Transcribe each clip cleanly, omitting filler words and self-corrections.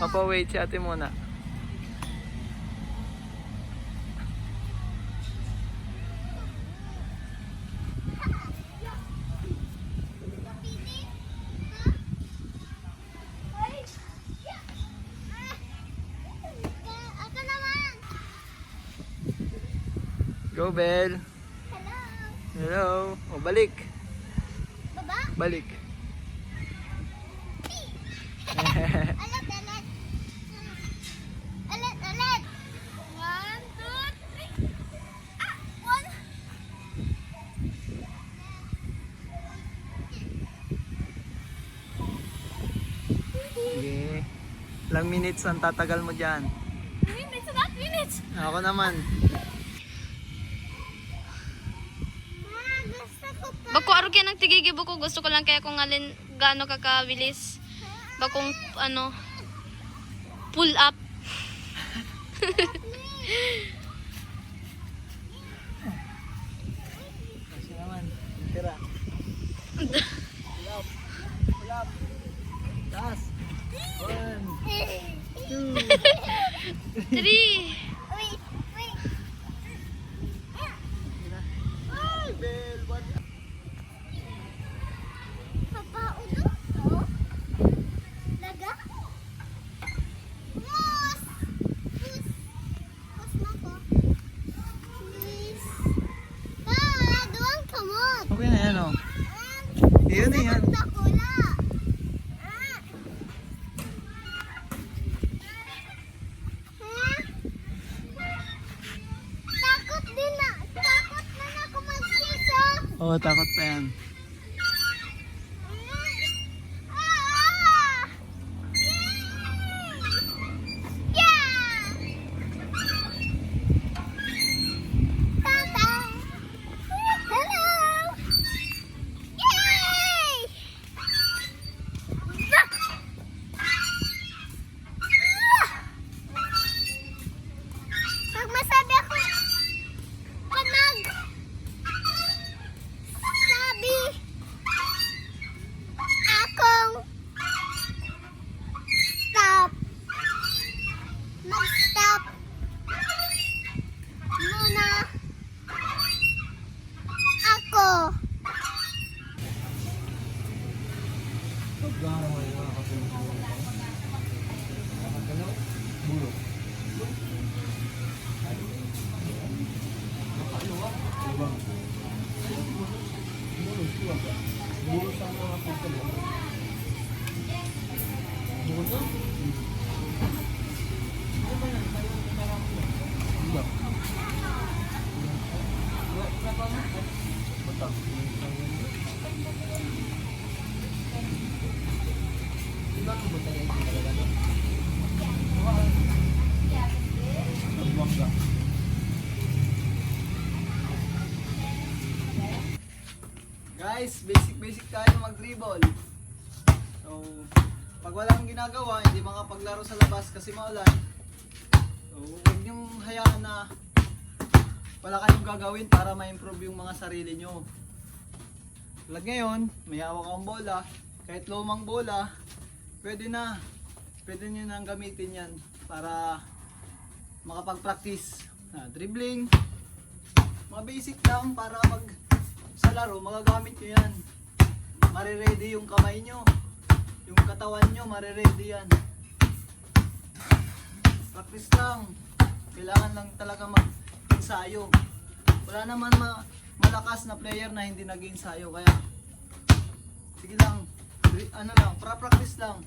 Mapa-wait si ate muna. Go, Bel. Hello. O, balik. Baba? Balik. Ulit, ulit. Ulit, ulit. 1, 2, 3. One. Sige. Ilang minutes ang tatagal mo dyan? Minutes, not minutes. Ako naman. Gusto ko pa. Bako aro kaya nagtigigibo ko, gusto ko lang kaya kung alin gaano kakabilis. Bakong ano pull up. Kasi naman. Tira. Pull up. Pull up. Taas. 1, 2. 3. Wait, wait. Ay, Bel. What? Papa, ulo to? Daga? Mus! Mus! Mus na ko. Please. Duwang kamot. Okay na yan, oh. Yun na yan. Nakula. Takot din na. Takot na ako magsiso. Oo, takot pa yan. Ah! Yay! Yeah! Tata! Hello! Yay! Pag masabi ako, pag sabi akong stop, mag-stop muna ako. Guys, basic tayo mag-dribble. So, pag walang ginagawa, hindi makapaglaro sa labas kasi maulan. So, huwag niyong hayaan na wala kayong gagawin para ma-improve yung mga sarili nyo. Tulad ngayon, may hawak akong bola. Kahit lumang bola, pwede na. Pwede nyo nang gamitin yan para makapag-practice. Dribbling, mga basic lang para pag sa laro, magagamit nyo yan. Mariready yung kamay nyo. Yung katawan nyo, mariready yan. Practice lang. Kailangan lang talaga mag-ensayo. Wala naman malakas na player na hindi nag-ensayo. Kaya, sige lang. Ano lang, practice lang.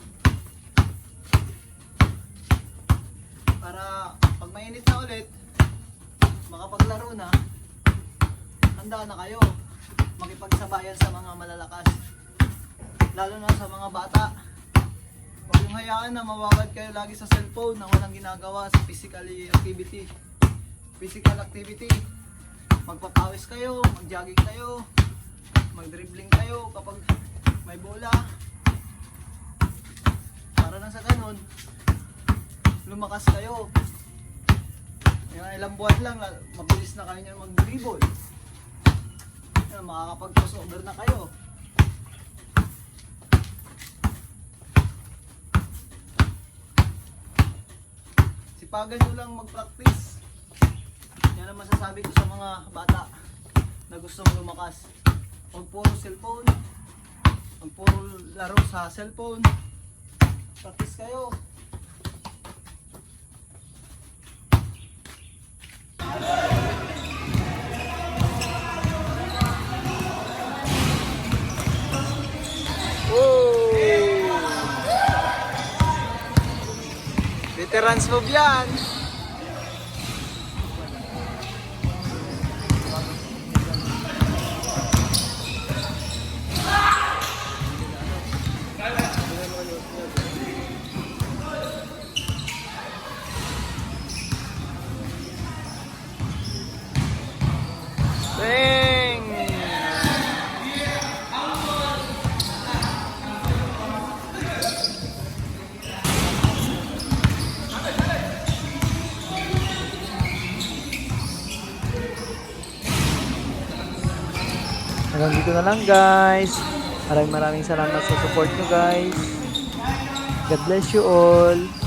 Para pag mainit na ulit, makapaglaro na, handa na kayo makipagsabayan sa mga malalakas, lalo na sa mga bata. Huwag yung hayaan na mawawad kayo lagi sa cellphone na walang ginagawa sa physical activity. Magpapawis kayo, mag-jogging kayo, mag-dribbling kayo kapag may bola, para na sa ganun lumakas kayo. Ilang buwan lang, mabilis na kayo nyo mag-dribble. Makakapag-crossover na kayo. sipagan nyo lang mag-practice. Yan ang masasabi ko sa mga bata na gustong lumakas. Huwag puro cellphone. Huwag puro laro sa cellphone. Practice kayo. Veterans move yan. Dang! Hanggang dito na lang guys. Maraming salamat sa support nyo guys. God bless you all.